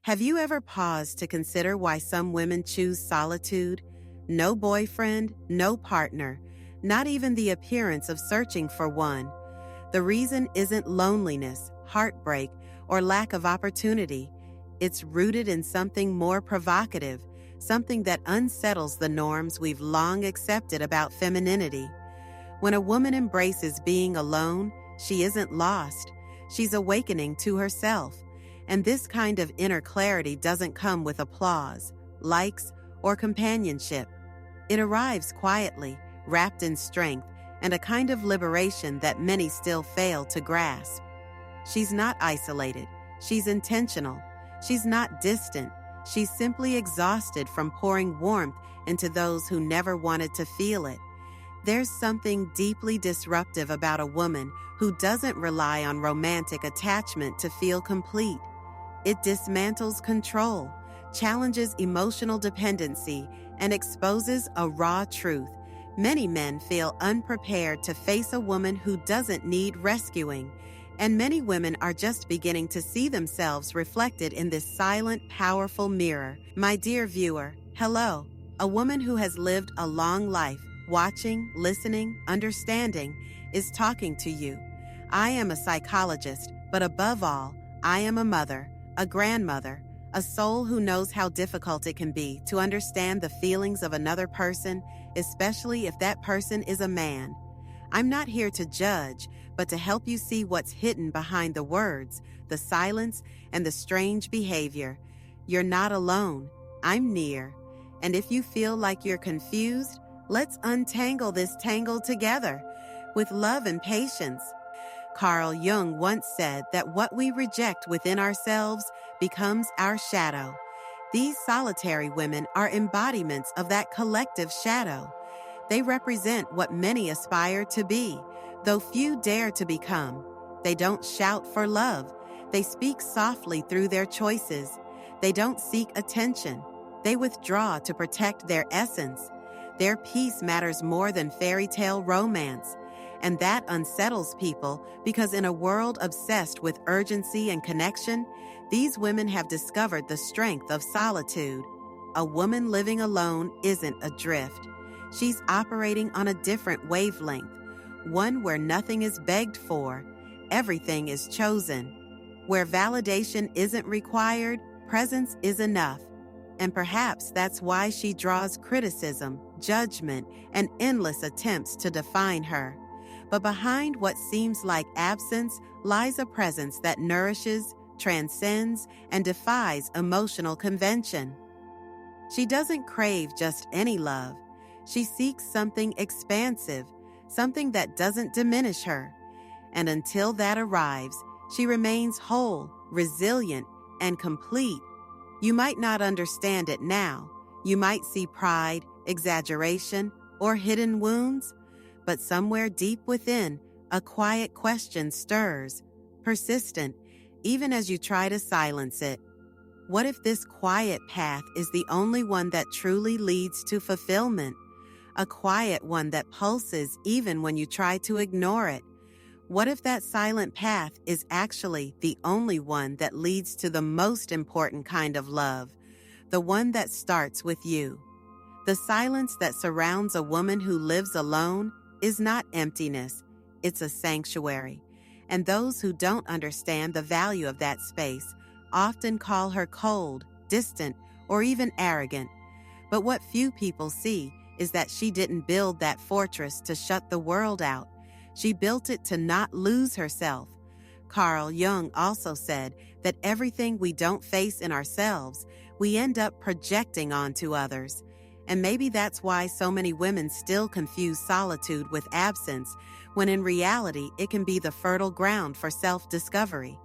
Have you ever paused to consider why some women choose solitude? No boyfriend, no partner, not even the appearance of searching for one. The reason isn't loneliness, heartbreak, or lack of opportunity. It's rooted in something more provocative, something that unsettles the norms we've long accepted about femininity. When a woman embraces being alone, she isn't lost. She's awakening to herself. And this kind of inner clarity doesn't come with applause, likes, or companionship. It arrives quietly, wrapped in strength, and a kind of liberation that many still fail to grasp. She's not isolated. She's intentional. She's not distant. She's simply exhausted from pouring warmth into those who never wanted to feel it. There's something deeply disruptive about a woman who doesn't rely on romantic attachment to feel complete. It dismantles control, challenges emotional dependency, and exposes a raw truth. Many men feel unprepared to face a woman who doesn't need rescuing, and many women are just beginning to see themselves reflected in this silent, powerful mirror. My dear viewer, hello. A woman who has lived a long life, watching, listening, understanding, is talking to you. I am a psychologist, but above all, I am a mother, a grandmother, a soul who knows how difficult it can be to understand the feelings of another person, especially if that person is a man. I'm not here to judge, but to help you see what's hidden behind the words, the silence, and the strange behavior. You're not alone. I'm near. And if you feel like you're confused, let's untangle this tangle together with love and patience. Carl Jung once said that what we reject within ourselves becomes our shadow. These solitary women are embodiments of that collective shadow. They represent what many aspire to be, though few dare to become. They don't shout for love. They speak softly through their choices. They don't seek attention. They withdraw to protect their essence. Their peace matters more than fairy tale romance. And that unsettles people because in a world obsessed with urgency and connection, these women have discovered the strength of solitude. A woman living alone isn't adrift. She's operating on a different wavelength, one where nothing is begged for, everything is chosen. Where validation isn't required, presence is enough. And perhaps that's why she draws criticism, judgment, and endless attempts to define her. But behind what seems like absence lies a presence that nourishes, transcends, and defies emotional convention. She doesn't crave just any love. She seeks something expansive, something that doesn't diminish her. And until that arrives, she remains whole, resilient, and complete. You might not understand it now. You might see pride, exaggeration, or hidden wounds. But somewhere deep within, a quiet question stirs, persistent, even as you try to silence it. What if this quiet path is the only one that truly leads to fulfillment? A quiet one that pulses even when you try to ignore it. What if that silent path is actually the only one that leads to the most important kind of love, the one that starts with you? The silence that surrounds a woman who lives alone is not emptiness, it's a sanctuary. And those who don't understand the value of that space often call her cold, distant, or even arrogant. But what few people see is that she didn't build that fortress to shut the world out. She built it to not lose herself. Carl Jung also said that everything we don't face in ourselves, we end up projecting onto others. And maybe that's why so many women still confuse solitude with absence, when in reality it can be the fertile ground for self-discovery.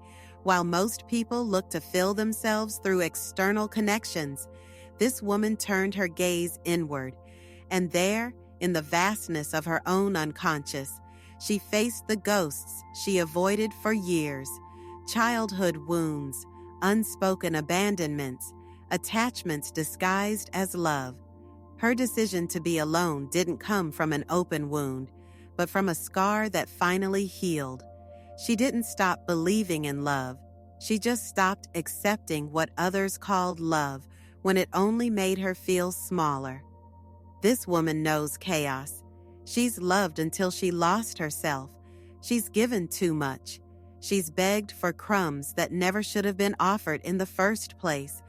While most people look to fill themselves through external connections, this woman turned her gaze inward. And there, in the vastness of her own unconscious, she faced the ghosts she avoided for years. Childhood wounds, unspoken abandonments, attachments disguised as love. Her decision to be alone didn't come from an open wound, but from a scar that finally healed. She didn't stop believing in love. She just stopped accepting what others called love when it only made her feel smaller. This woman knows chaos. She's loved until she lost herself. She's given too much. She's begged for crumbs that never should have been offered in the first place.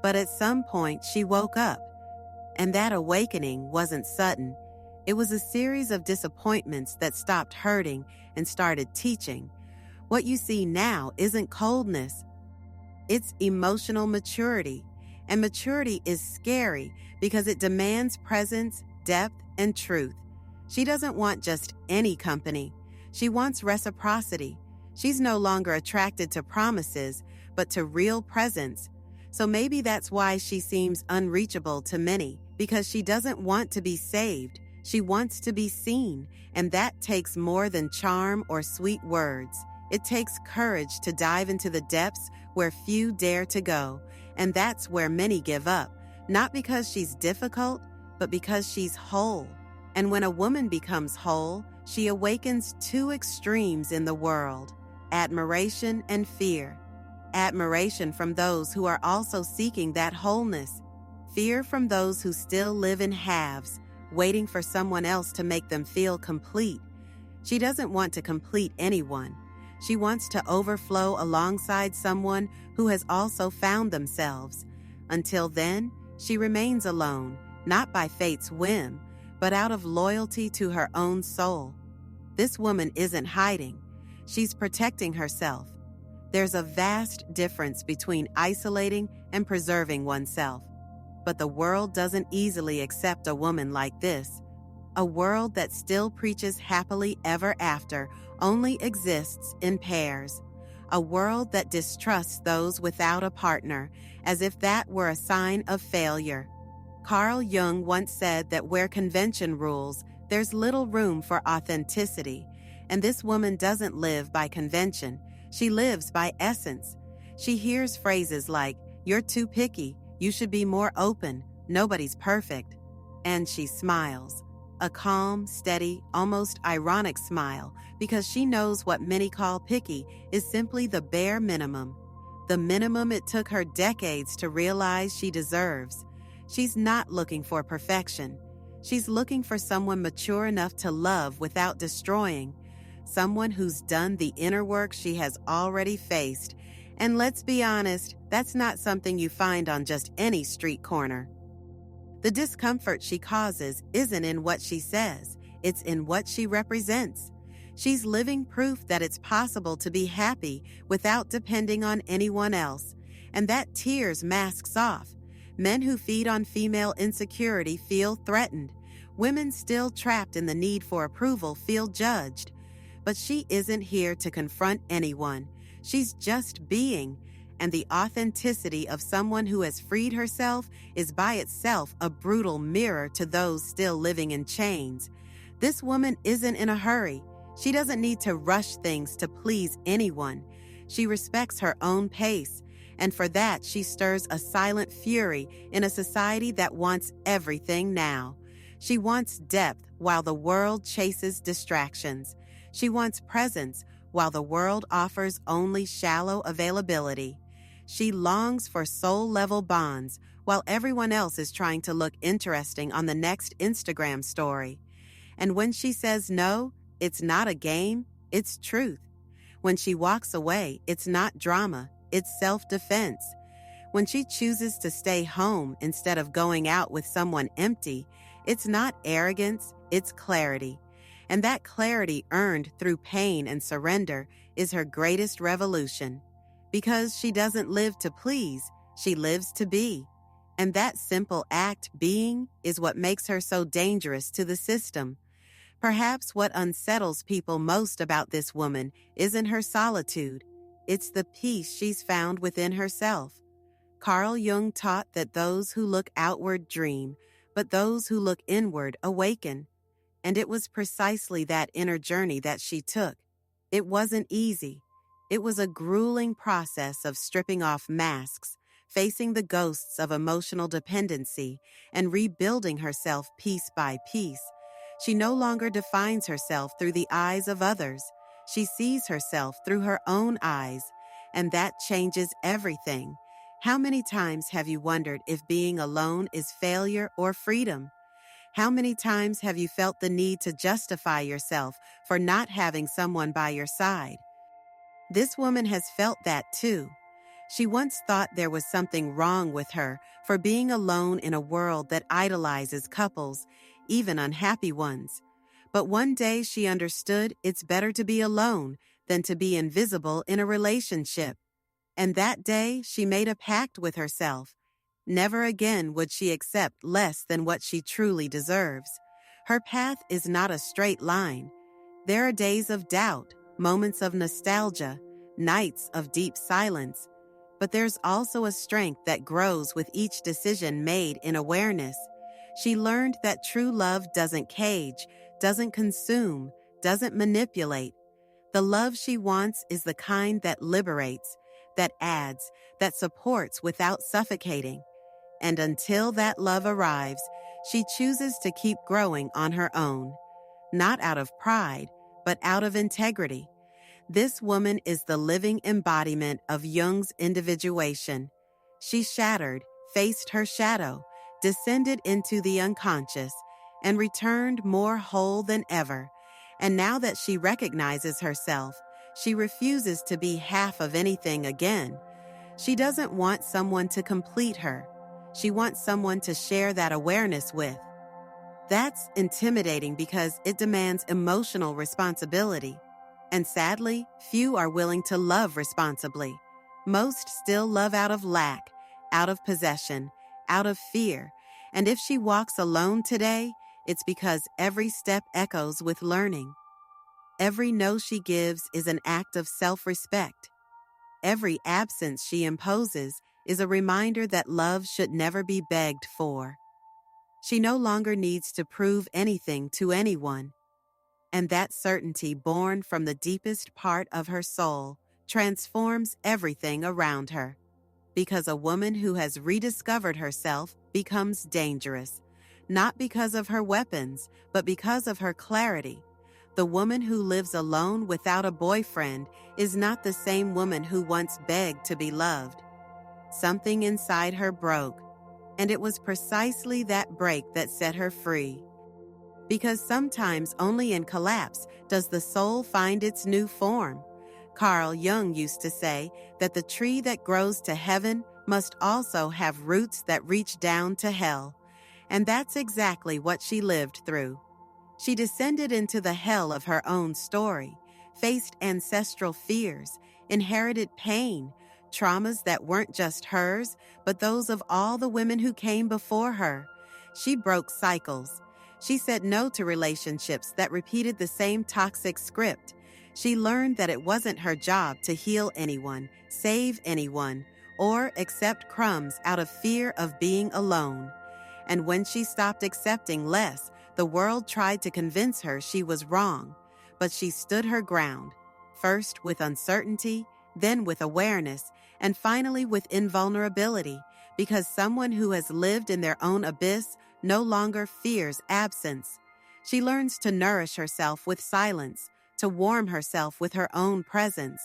But at some point, she woke up. And that awakening wasn't sudden. It was a series of disappointments that stopped hurting and started teaching. What you see now isn't coldness. It's emotional maturity. And maturity is scary because it demands presence, depth, and truth. She doesn't want just any company. She wants reciprocity. She's no longer attracted to promises, but to real presence. So maybe that's why she seems unreachable to many, because she doesn't want to be saved. She wants to be seen, and that takes more than charm or sweet words. It takes courage to dive into the depths where few dare to go, and that's where many give up, not because she's difficult, but because she's whole. And when a woman becomes whole, she awakens two extremes in the world: admiration and fear. Admiration from those who are also seeking that wholeness. Fear from those who still live in halves, waiting for someone else to make them feel complete. She doesn't want to complete anyone. She wants to overflow alongside someone who has also found themselves. Until then, she remains alone, not by fate's whim, but out of loyalty to her own soul. This woman isn't hiding. She's protecting herself. There's a vast difference between isolating and preserving oneself. But the world doesn't easily accept a woman like this. A world that still preaches happily ever after only exists in pairs. A world that distrusts those without a partner, as if that were a sign of failure. Carl Jung once said that where convention rules, there's little room for authenticity. And this woman doesn't live by convention. She lives by essence. She hears phrases like, "You're too picky. You should be more open. Nobody's perfect." And she smiles. A calm, steady, almost ironic smile, because she knows what many call picky is simply the bare minimum. The minimum it took her decades to realize she deserves. She's not looking for perfection. She's looking for someone mature enough to love without destroying. Someone who's done the inner work she has already faced. And let's be honest, that's not something you find on just any street corner. The discomfort she causes isn't in what she says, it's in what she represents. She's living proof that it's possible to be happy without depending on anyone else, and that tears masks off. Men who feed on female insecurity feel threatened. Women still trapped in the need for approval feel judged. But she isn't here to confront anyone. She's just being. And the authenticity of someone who has freed herself is by itself a brutal mirror to those still living in chains. This woman isn't in a hurry. She doesn't need to rush things to please anyone. She respects her own pace. And for that, she stirs a silent fury in a society that wants everything now. She wants depth while the world chases distractions. She wants presence while the world offers only shallow availability. She longs for soul-level bonds while everyone else is trying to look interesting on the next Instagram story. And when she says no, it's not a game, it's truth. When she walks away, it's not drama, it's self-defense. When she chooses to stay home instead of going out with someone empty, it's not arrogance, it's clarity. And that clarity earned through pain and surrender is her greatest revolution. Because she doesn't live to please, she lives to be. And that simple act, being, is what makes her so dangerous to the system. Perhaps what unsettles people most about this woman isn't her solitude. It's the peace she's found within herself. Carl Jung taught that those who look outward dream, but those who look inward awaken. And it was precisely that inner journey that she took. It wasn't easy. It was a grueling process of stripping off masks, facing the ghosts of emotional dependency, and rebuilding herself piece by piece. She no longer defines herself through the eyes of others. She sees herself through her own eyes. and that changes everything. How many times have you wondered if being alone is failure or freedom? How many times have you felt the need to justify yourself for not having someone by your side? This woman has felt that too. She once thought there was something wrong with her for being alone in a world that idolizes couples, even unhappy ones. But one day she understood it's better to be alone than to be invisible in a relationship. And that day she made a pact with herself. Never again would she accept less than what she truly deserves. Her path is not a straight line. There are days of doubt, moments of nostalgia, nights of deep silence. But there's also a strength that grows with each decision made in awareness. She learned that true love doesn't cage, doesn't consume, doesn't manipulate. The love she wants is the kind that liberates, that adds, that supports without suffocating. And until that love arrives, she chooses to keep growing on her own, not out of pride, but out of integrity. This woman is the living embodiment of Jung's individuation. She shattered, faced her shadow, descended into the unconscious, and returned more whole than ever. And now that she recognizes herself, she refuses to be half of anything again. She doesn't want someone to complete her. She wants someone to share that awareness with. That's intimidating because it demands emotional responsibility. And sadly, few are willing to love responsibly. Most still love out of lack, out of possession, out of fear. And if she walks alone today, it's because every step echoes with learning. Every no she gives is an act of self-respect. Every absence she imposes is a reminder that love should never be begged for. She no longer needs to prove anything to anyone. And that certainty, born from the deepest part of her soul, transforms everything around her. Because a woman who has rediscovered herself becomes dangerous, not because of her weapons, but because of her clarity. The woman who lives alone without a boyfriend is not the same woman who once begged to be loved. Something inside her broke, and it was precisely that break that set her free. Because sometimes only in collapse does the soul find its new form. Carl Jung used to say that the tree that grows to heaven must also have roots that reach down to hell. And that's exactly what she lived through. She descended into the hell of her own story, faced ancestral fears, inherited pain, traumas that weren't just hers, but those of all the women who came before her. She broke cycles. She said no to relationships that repeated the same toxic script. She learned that it wasn't her job to heal anyone, save anyone, or accept crumbs out of fear of being alone. And when she stopped accepting less, the world tried to convince her she was wrong. But she stood her ground, first with uncertainty, then with awareness, and finally with invulnerability, because someone who has lived in their own abyss no longer fears absence. She learns to nourish herself with silence, to warm herself with her own presence.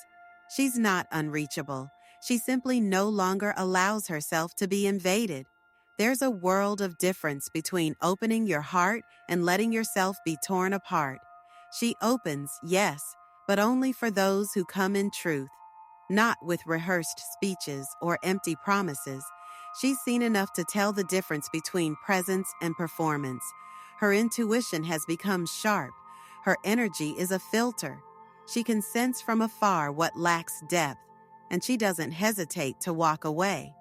She's not unreachable. She simply no longer allows herself to be invaded. There's a world of difference between opening your heart and letting yourself be torn apart. She opens, yes, but only for those who come in truth, not with rehearsed speeches or empty promises. She's seen enough to tell the difference between presence and performance. Her intuition has become sharp. Her energy is a filter. She can sense from afar what lacks depth, and she doesn't hesitate to walk away.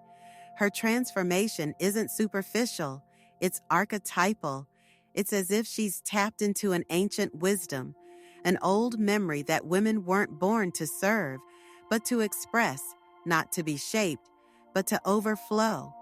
Her transformation isn't superficial, it's archetypal. It's as if she's tapped into an ancient wisdom, an old memory that women weren't born to serve, but to express, not to be shaped, but to overflow.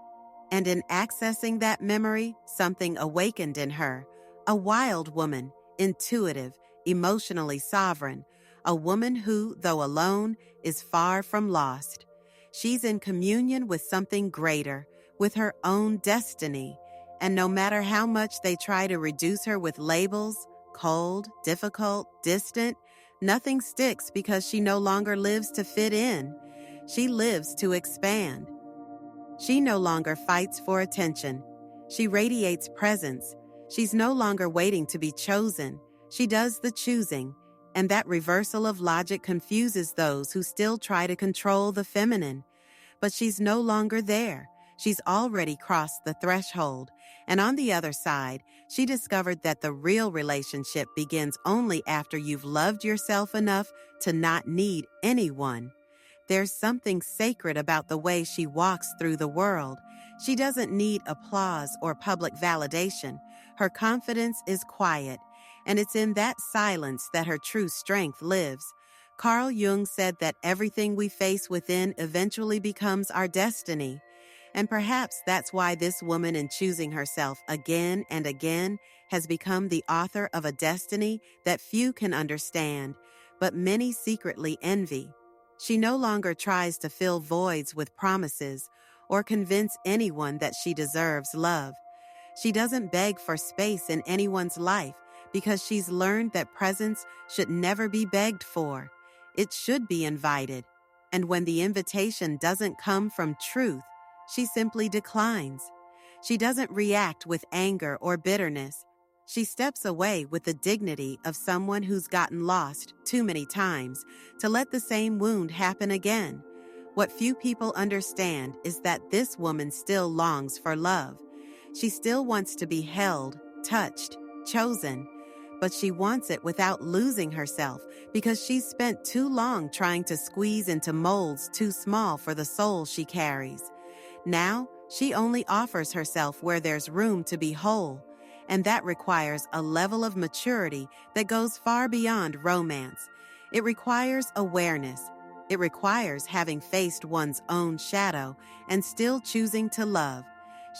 And in accessing that memory, something awakened in her. A wild woman, intuitive, emotionally sovereign, a woman who, though alone, is far from lost. She's in communion with something greater, with her own destiny. And no matter how much they try to reduce her with labels, cold, difficult, distant, nothing sticks because she no longer lives to fit in. She lives to expand. She no longer fights for attention. She radiates presence. She's no longer waiting to be chosen. She does the choosing. And that reversal of logic confuses those who still try to control the feminine. But she's no longer there. She's already crossed the threshold. And on the other side, she discovered that the real relationship begins only after you've loved yourself enough to not need anyone. There's something sacred about the way she walks through the world. She doesn't need applause or public validation. Her confidence is quiet, and it's in that silence that her true strength lives. Carl Jung said that everything we face within eventually becomes our destiny. And perhaps that's why this woman, in choosing herself again and again, has become the author of a destiny that few can understand, but many secretly envy. She no longer tries to fill voids with promises or convince anyone that she deserves love. She doesn't beg for space in anyone's life because she's learned that presence should never be begged for. It should be invited. And when the invitation doesn't come from truth, she simply declines. She doesn't react with anger or bitterness. She steps away with the dignity of someone who's gotten lost too many times to let the same wound happen again. What few people understand is that this woman still longs for love. She still wants to be held, touched, chosen, but she wants it without losing herself because she's spent too long trying to squeeze into molds too small for the soul she carries. Now, she only offers herself where there's room to be whole. And that requires a level of maturity that goes far beyond romance. It requires awareness. It requires having faced one's own shadow and still choosing to love.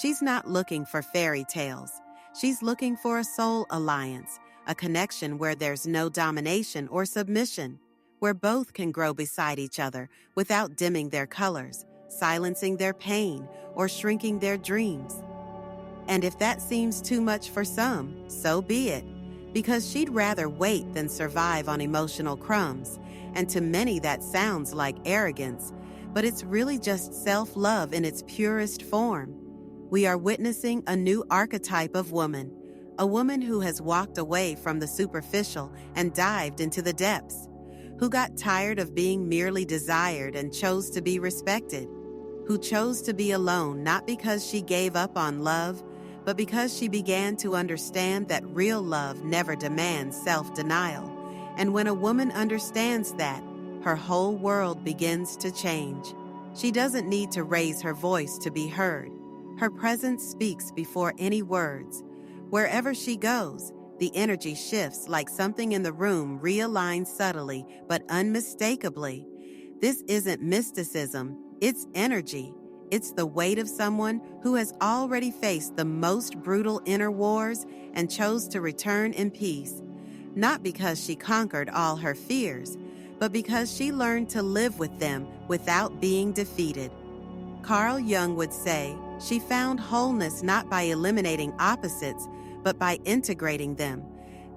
She's not looking for fairy tales. She's looking for a soul alliance, a connection where there's no domination or submission, where both can grow beside each other without dimming their colors, silencing their pain, or shrinking their dreams. And if that seems too much for some, so be it, because she'd rather wait than survive on emotional crumbs. And to many that sounds like arrogance, but it's really just self-love in its purest form. We are witnessing a new archetype of woman, a woman who has walked away from the superficial and dived into the depths, who got tired of being merely desired and chose to be respected, who chose to be alone not because she gave up on love, but because she began to understand that real love never demands self-denial. And when a woman understands that, her whole world begins to change. She doesn't need to raise her voice to be heard. Her presence speaks before any words. Wherever she goes, the energy shifts like something in the room realigns subtly but unmistakably. This isn't mysticism, it's energy. It's the weight of someone who has already faced the most brutal inner wars and chose to return in peace, not because she conquered all her fears, but because she learned to live with them without being defeated. Carl Jung would say she found wholeness not by eliminating opposites, but by integrating them.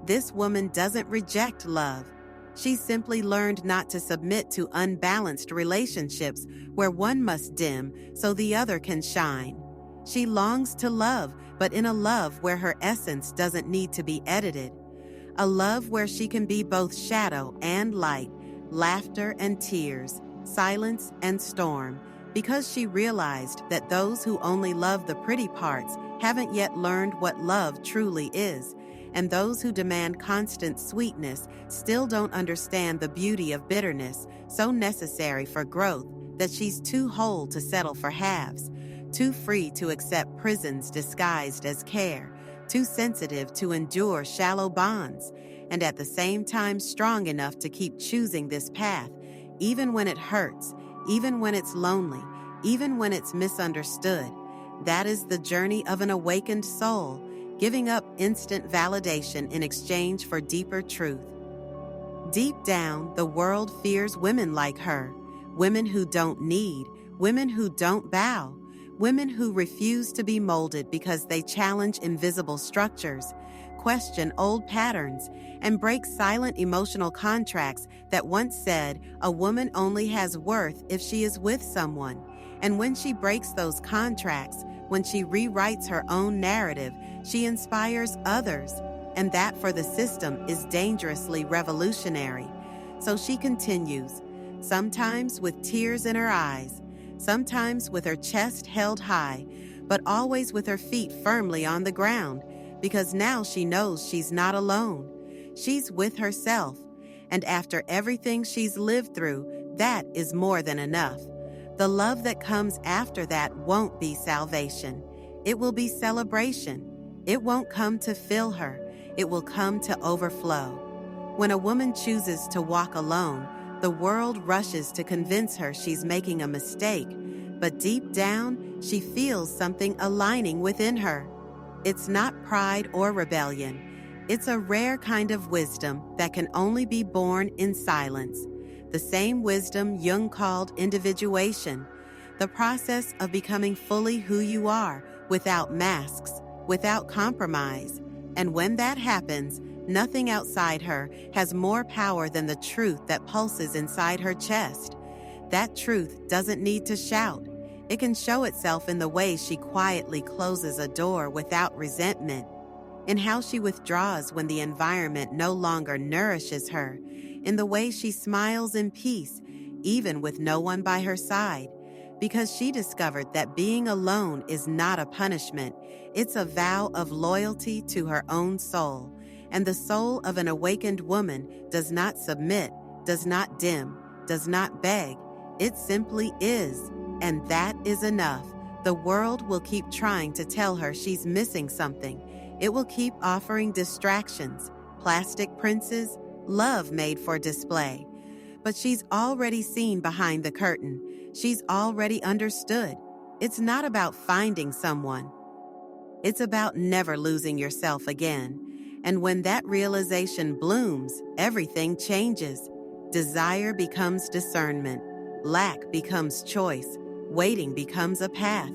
This woman doesn't reject love. She simply learned not to submit to unbalanced relationships where one must dim so the other can shine. She longs to love, but in a love where her essence doesn't need to be edited. A love where she can be both shadow and light, laughter and tears, silence and storm, because she realized that those who only love the pretty parts haven't yet learned what love truly is. And those who demand constant sweetness still don't understand the beauty of bitterness, so necessary for growth, that she's too whole to settle for halves, too free to accept prisons disguised as care, too sensitive to endure shallow bonds, and at the same time strong enough to keep choosing this path, even when it hurts, even when it's lonely, even when it's misunderstood. That is the journey of an awakened soul, giving up instant validation in exchange for deeper truth. Deep down, the world fears women like her, women who don't need, women who don't bow, women who refuse to be molded because they challenge invisible structures, question old patterns and break silent emotional contracts that once said a woman only has worth if she is with someone. And when she breaks those contracts, when she rewrites her own narrative, she inspires others. And that for the system is dangerously revolutionary. So she continues, sometimes with tears in her eyes, sometimes with her chest held high, but always with her feet firmly on the ground, because now she knows she's not alone. She's with herself, and after everything she's lived through, that is more than enough. The love that comes after that won't be salvation. It will be celebration. It won't come to fill her. It will come to overflow. When a woman chooses to walk alone, the world rushes to convince her she's making a mistake, but deep down, she feels something aligning within her. It's not pride or rebellion. It's a rare kind of wisdom that can only be born in silence. The same wisdom Jung called individuation, the process of becoming fully who you are, without masks, without compromise. And when that happens, nothing outside her has more power than the truth that pulses inside her chest. That truth doesn't need to shout. It can show itself in the way she quietly closes a door without resentment, in how she withdraws when the environment no longer nourishes her, in the way she smiles in peace, even with no one by her side, because she discovered that being alone is not a punishment. It's a vow of loyalty to her own soul. And the soul of an awakened woman does not submit, does not dim, does not beg. It simply is. And that is enough. The world will keep trying to tell her she's missing something. It will keep offering distractions, plastic princes, love made for display. But she's already seen behind the curtain. She's already understood. It's not about finding someone. It's about never losing yourself again. And when that realization blooms, everything changes. Desire becomes discernment. Lack becomes choice. Waiting becomes a path.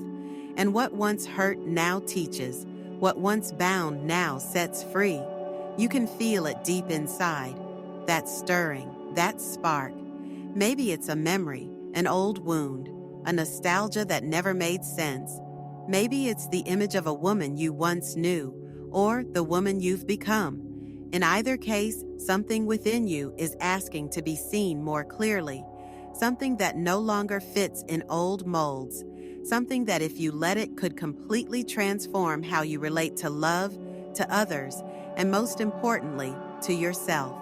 And what once hurt now teaches. What once bound now sets free. You can feel it deep inside. That stirring, that spark. Maybe it's a memory, an old wound, a nostalgia that never made sense. Maybe it's the image of a woman you once knew, or the woman you've become. In either case, something within you is asking to be seen more clearly, something that no longer fits in old molds, something that if you let it could completely transform how you relate to love, to others, and most importantly, to yourself.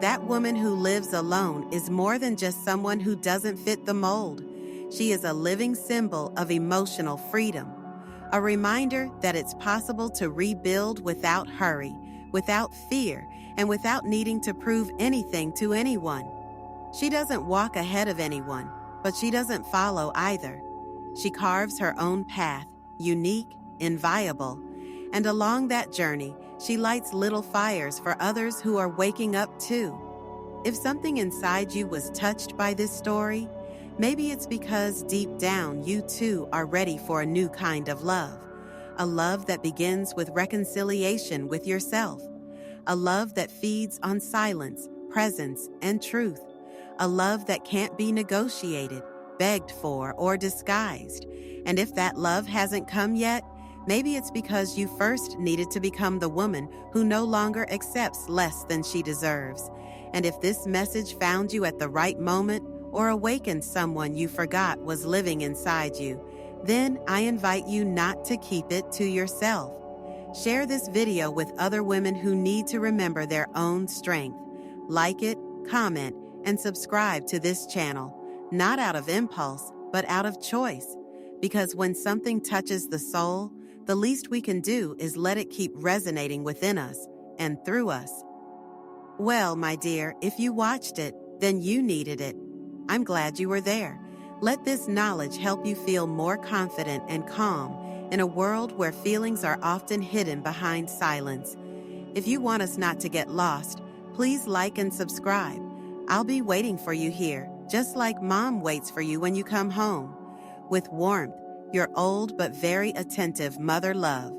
That woman who lives alone is more than just someone who doesn't fit the mold. She is a living symbol of emotional freedom, a reminder that it's possible to rebuild without hurry, without fear, and without needing to prove anything to anyone. She doesn't walk ahead of anyone, but she doesn't follow either. She carves her own path, unique, inviolable, and along that journey, she lights little fires for others who are waking up too. If something inside you was touched by this story, maybe it's because deep down you too are ready for a new kind of love. A love that begins with reconciliation with yourself. A love that feeds on silence, presence, and truth. A love that can't be negotiated, begged for, or disguised. And if that love hasn't come yet, maybe it's because you first needed to become the woman who no longer accepts less than she deserves. And if this message found you at the right moment or awakened someone you forgot was living inside you, then I invite you not to keep it to yourself. Share this video with other women who need to remember their own strength. Like it, comment, and subscribe to this channel, not out of impulse, but out of choice. Because when something touches the soul, the least we can do is let it keep resonating within us and through us. Well, my dear, if you watched it, then you needed it. I'm glad you were there. Let this knowledge help you feel more confident and calm in a world where feelings are often hidden behind silence. If you want us not to get lost, please like and subscribe. I'll be waiting for you here, just like Mom waits for you when you come home. With warmth, your old but very attentive mother love.